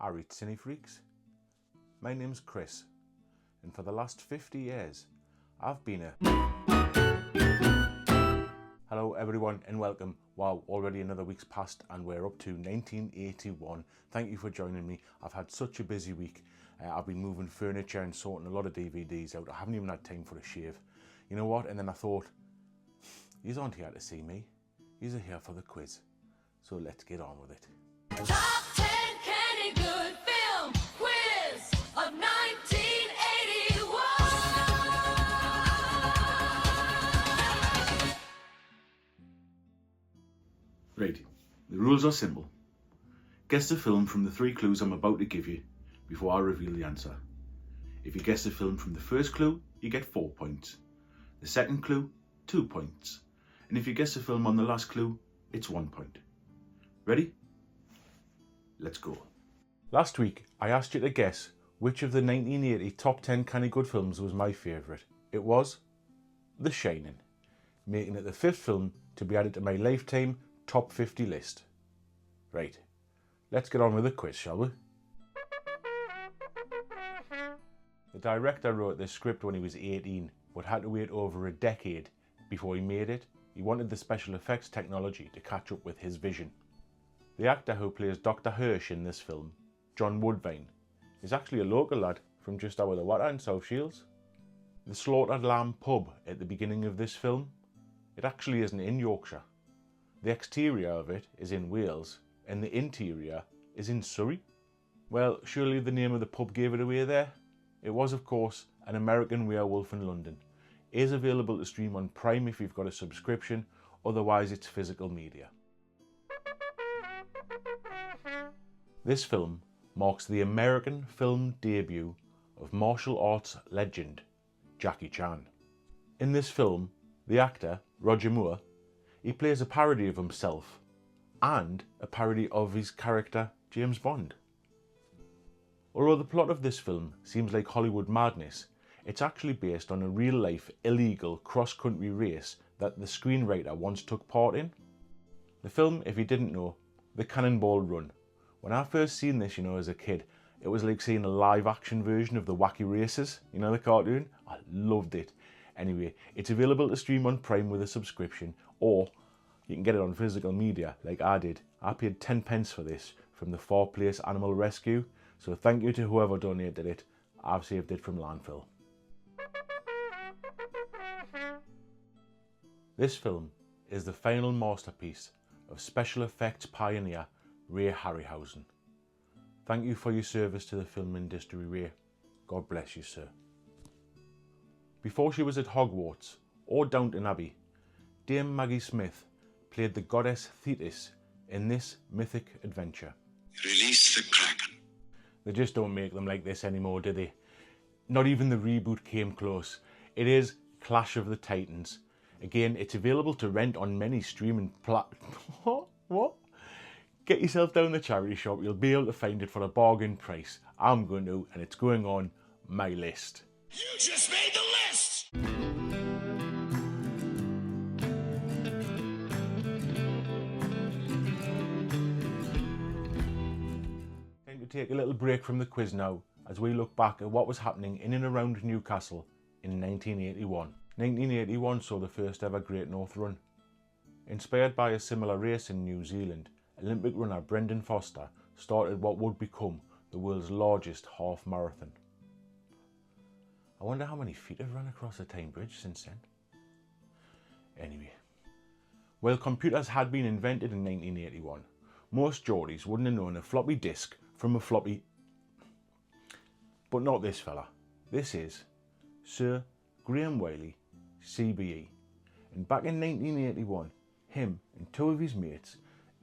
Alreet Cinefreaks. My name's Chris, and for the last 50 years, I've been a... Hello everyone and welcome. Wow, already another week's passed and we're up to 1981. Thank you for joining me. I've had such a busy week. I've been moving furniture and sorting a lot of DVDs out. I haven't even had time for a shave. You know what? And then I thought, yous aren't here to see me. Yous are here for the quiz. So let's get on with it. Top 10 Canny Good Film Quiz of 1981. Right, the rules are simple. Guess the film from the 3 clues I'm about to give you before I reveal the answer. If you guess the film from the first clue, you get 4 points. The second clue, 2 points. And if you guess the film on the last clue, it's 1 point. Ready? Let's go. Last week, I asked you to guess which of the 1980 top 10 Canny Good films was my favourite. It was The Shining, making it the 5th film to be added to my lifetime top 50 list. Right, let's get on with the quiz, shall we? The director wrote this script when he was 18, but had to wait over a decade before he made it. He wanted the special effects technology to catch up with his vision. The actor who plays Dr. Hirsch in this film, John Woodvine, is actually a local lad from just over the water in South Shields. The Slaughtered Lamb pub at the beginning of this film, it actually isn't in Yorkshire. The exterior of it is in Wales and the interior is in Surrey. Well, surely the name of the pub gave it away there. It was, of course, An American Werewolf in London. It is available to stream on Prime if you've got a subscription, otherwise it's physical media. This film marks the American film debut of martial arts legend Jackie Chan. In this film, the actor, Roger Moore, he plays a parody of himself and a parody of his character James Bond. Although the plot of this film seems like Hollywood madness, it's actually based on a real-life illegal cross-country race that the screenwriter once took part in. The film, if you didn't know, The Cannonball Run. When I first seen this, as a kid, it was like seeing a live-action version of the Wacky Races, the cartoon. I loved it. Anyway, it's available to stream on Prime with a subscription, or you can get it on physical media, like I did. I paid 10 pence for this from the Far Place Animal Rescue, so thank you to whoever donated it. I've saved it from landfill. This film is the final masterpiece of special effects pioneer Ray Harryhausen. Thank you for your service to the film industry, Ray. God bless you, sir. Before she was at Hogwarts or Downton Abbey, Dame Maggie Smith played the goddess Thetis in this mythic adventure. Release the Kraken. They just don't make them like this anymore, do they? Not even the reboot came close. It is Clash of the Titans. Again, it's available to rent on many streaming What? Get yourself down the charity shop, you'll be able to find it for a bargain price. I'm going to, and it's going on my list. You just made the list! Time to take a little break from the quiz now, as we look back at what was happening in and around Newcastle in 1981. 1981 saw the first ever Great North Run. Inspired by a similar race in New Zealand, Olympic runner Brendan Foster started what would become the world's largest half marathon. I wonder how many feet have run across the Tyne Bridge since then. Anyway, while computers had been invented in 1981, most Geordies wouldn't have known a floppy disk from a floppy... But not this fella. This is Sir Graham Wiley, CBE. And back in 1981, him and 2 of his mates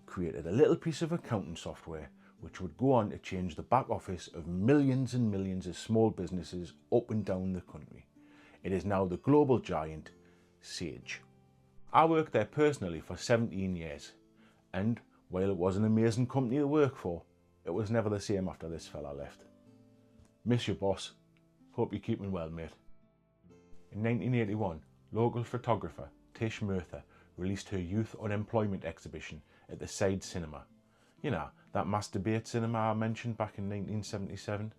created a little piece of accounting software which would go on to change the back office of millions and millions of small businesses up and down the country. It is now the global giant, Sage. I worked there personally for 17 years, and while it was an amazing company to work for, it was never the same after this fella left. Miss your boss. Hope you're keeping well, mate. In 1981, local photographer Tish Murtha released her youth unemployment exhibition at the Side Cinema. You know, that masturbate cinema I mentioned back in 1977.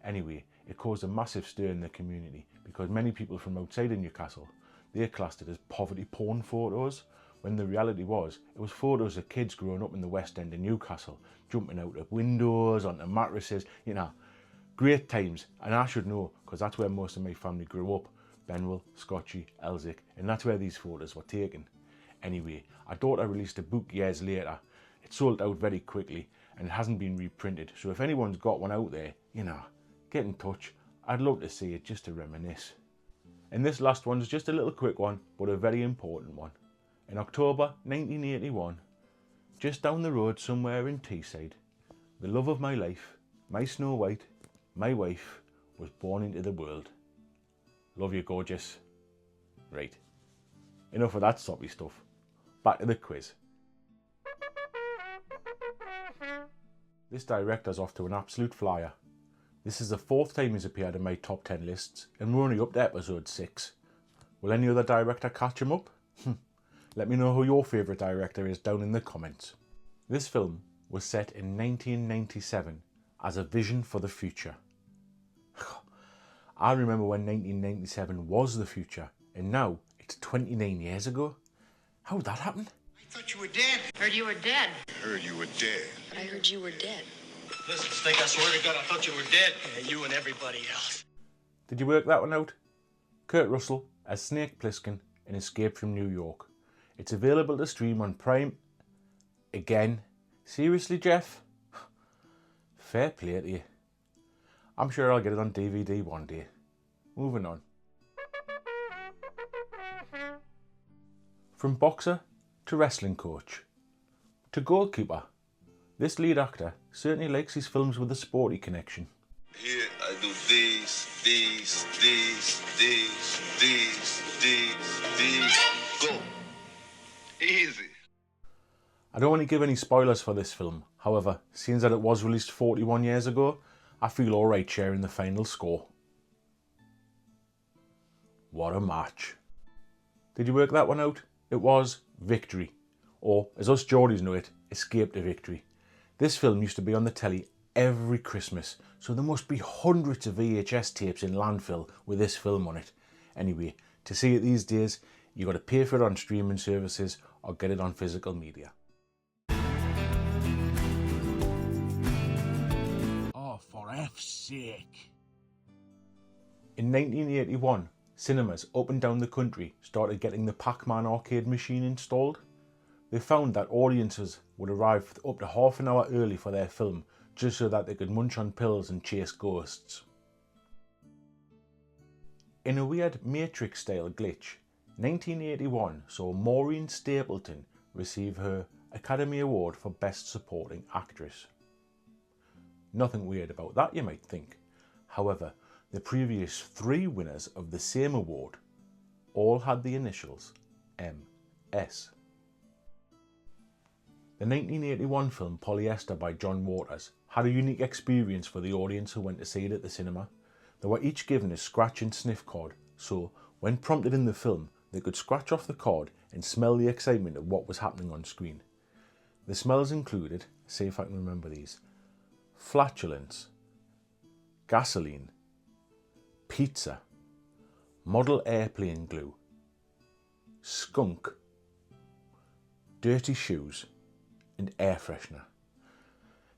Anyway, it caused a massive stir in the community because many people from outside of Newcastle, they classed it as poverty porn photos, when the reality was, it was photos of kids growing up in the West End of Newcastle, jumping out of windows, onto mattresses, you know, great times. And I should know, because that's where most of my family grew up, Benwell, Scotchy, Elsick, and that's where these photos were taken. Anyway, our daughter released a book years later. It sold out very quickly, and it hasn't been reprinted, so if anyone's got one out there, you know, get in touch. I'd love to see it just to reminisce. And this last one's just a little quick one, but a very important one. In October 1981, just down the road somewhere in Teesside, the love of my life, my Snow White, my wife, was born into the world. Love you, gorgeous. Right, enough of that soppy stuff. Back to the quiz. This director's off to an absolute flyer. This is the 4th time he's appeared in my top 10 lists, and we're only up to episode 6. Will any other director catch him up? Let me know who your favourite director is down in the comments. This film was set in 1997 as a vision for the future. I remember when 1997 was the future, and now it's 29 years ago. How did that happen? I thought you were dead. Heard you were dead. Heard you were dead. I heard you were dead. Listen, Snake, I swear to God, I thought you were dead. Yeah, you and everybody else. Did you work that one out? Kurt Russell as Snake Plissken in Escape from New York. It's available to stream on Prime. Again? Seriously, Jeff? Fair play to you. I'm sure I'll get it on DVD one day. Moving on. From boxer to wrestling coach to goalkeeper, this lead actor certainly likes his films with a sporty connection. Here I do these. Go. Easy. I don't want to give any spoilers for this film, however, seeing that it was released 41 years ago, I feel alright sharing the final score. What a match. Did you work that one out? It was Victory, or as us Geordies know it, Escape to Victory. This film used to be on the telly every Christmas, so there must be hundreds of VHS tapes in landfill with this film on it. Anyway, to see it these days, you got to pay for it on streaming services or get it on physical media. Oh, for F's sake. In 1981, cinemas up and down the country started getting the Pac-Man arcade machine installed. They found that audiences would arrive up to half an hour early for their film just so that they could munch on pills and chase ghosts. In a weird Matrix-style glitch, 1981 saw Maureen Stapleton receive her Academy Award for Best Supporting Actress. Nothing weird about that, you might think. However, the previous 3 winners of the same award all had the initials MS. The 1981 film Polyester by John Waters had a unique experience for the audience who went to see it at the cinema. They were each given a scratch and sniff card, so when prompted in the film, they could scratch off the card and smell the excitement of what was happening on screen. The smells included, see if I can remember these, flatulence, gasoline, pizza, model airplane glue, skunk, dirty shoes, and air freshener.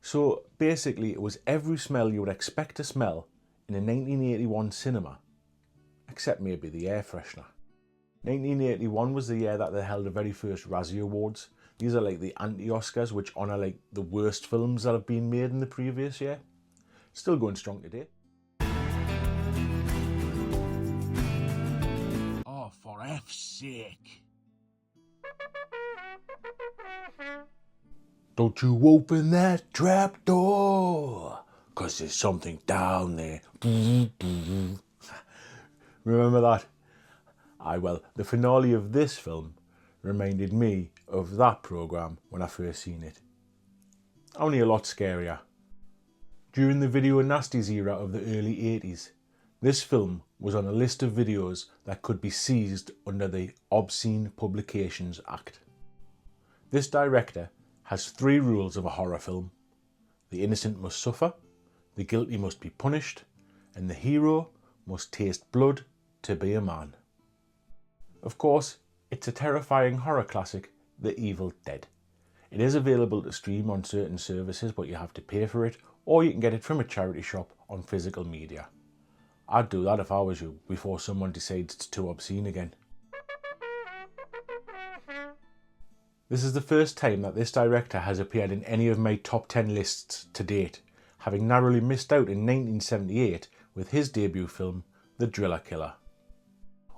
So basically it was every smell you would expect to smell in a 1981 cinema, except maybe the air freshener. 1981 was the year that they held the very first Razzie Awards. These are like the anti-Oscars, which honour like the worst films that have been made in the previous year. Still going strong today. Oh, for F's sake. Don't you open that trap door, 'cause there's something down there. Remember that? Aye, well, the finale of this film reminded me of that programme when I first seen it. Only a lot scarier. During the video nasties era of the early 80s, this film was on a list of videos that could be seized under the Obscene Publications Act. This director has 3 rules of a horror film. The innocent must suffer, the guilty must be punished, and the hero must taste blood to be a man. Of course, it's a terrifying horror classic, The Evil Dead. It is available to stream on certain services, but you have to pay for it, or you can get it from a charity shop on physical media. I'd do that if I was you, before someone decides it's too obscene again. This is the first time that this director has appeared in any of my top 10 lists to date, having narrowly missed out in 1978 with his debut film, The Driller Killer.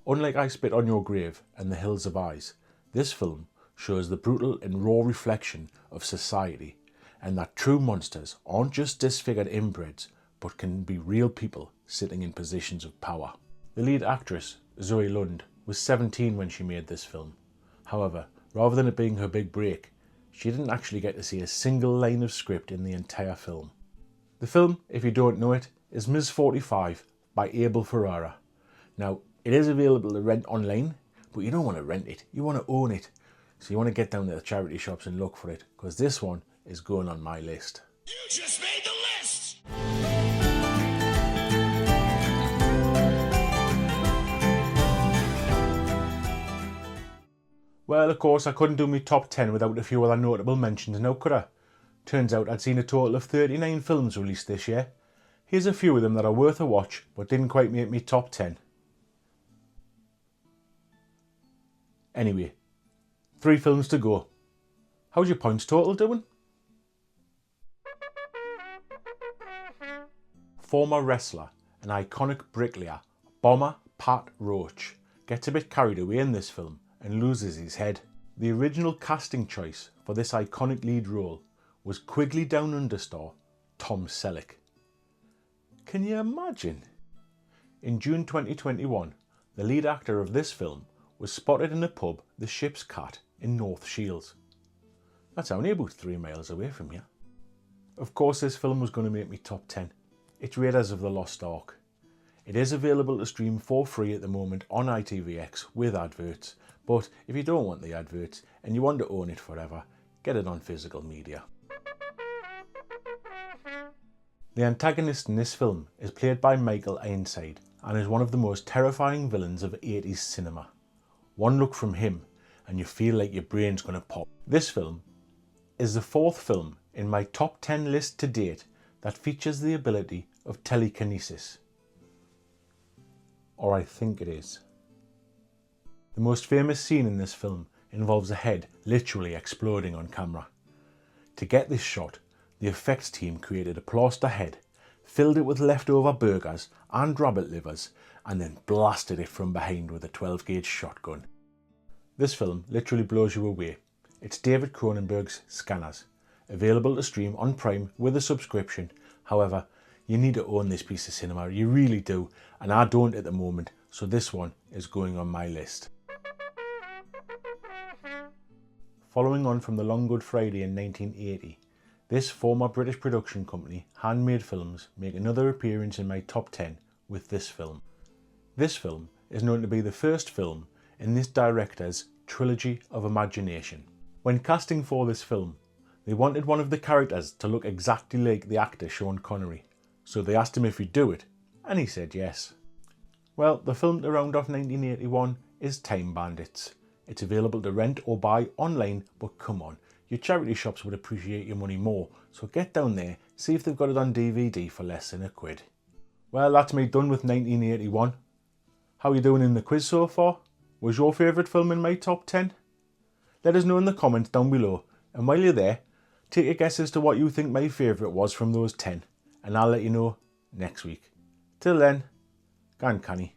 Unlike I Spit on Your Grave and The Hills of Eyes, this film shows the brutal and raw reflection of society, and that true monsters aren't just disfigured inbreds, but can be real people sitting in positions of power. The lead actress, Zoe Lund, was 17 when she made this film. However, rather than it being her big break, she didn't actually get to see a single line of script in the entire film. The film, if you don't know it, is Ms. 45 by Abel Ferrara. Now, it is available to rent online, but you don't want to rent it, you want to own it. So you want to get down to the charity shops and look for it, because this one is going on my list. You just made the list! Well, of course, I couldn't do my top 10 without a few other notable mentions now, could I? Turns out I'd seen a total of 39 films released this year. Here's a few of them that are worth a watch, but didn't quite make me top 10. Anyway, 3 films to go. How's your points total doing? Former wrestler and iconic bricklayer, Bomber Pat Roach, gets a bit carried away in this film and loses his head. The original casting choice for this iconic lead role was Quigley Down Under star Tom Selleck. Can you imagine? In June 2021, the lead actor of this film was spotted in a pub, the Ship's Cat, in North Shields. That's only about 3 miles away from here. Of course, this film was going to make me top 10. It's Raiders of the Lost Ark. It is available to stream for free at the moment on ITVX with adverts, but if you don't want the adverts and you want to own it forever, get it on physical media. The antagonist in this film is played by Michael Ironside and is one of the most terrifying villains of 80s cinema. One look from him and you feel like your brain's going to pop. This film is the 4th film in my top 10 list to date that features the ability of telekinesis. Or I think it is. The most famous scene in this film involves a head literally exploding on camera. To get this shot, the effects team created a plaster head, filled it with leftover burgers and rabbit livers, and then blasted it from behind with a 12-gauge shotgun. This film literally blows you away. It's David Cronenberg's Scanners, available to stream on Prime with a subscription. However, you need to own this piece of cinema, you really do, and I don't at the moment, so this one is going on my list. Following on from The Long Good Friday in 1980, this former British production company, Handmade Films, make another appearance in my top 10 with this film. This film is known to be the first film in this director's trilogy of imagination. When casting for this film, they wanted one of the characters to look exactly like the actor Sean Connery, so they asked him if he'd do it, and he said yes. Well, the film to round off 1981 is Time Bandits. It's available to rent or buy online, but come on, your charity shops would appreciate your money more, so get down there, see if they've got it on DVD for less than £1. Well, that's me done with 1981. How are you doing in the quiz so far? Was your favourite film in my top 10? Let us know in the comments down below, and while you're there, take a guess as to what you think my favourite was from those 10, and I'll let you know next week. Till then, go on, Canny.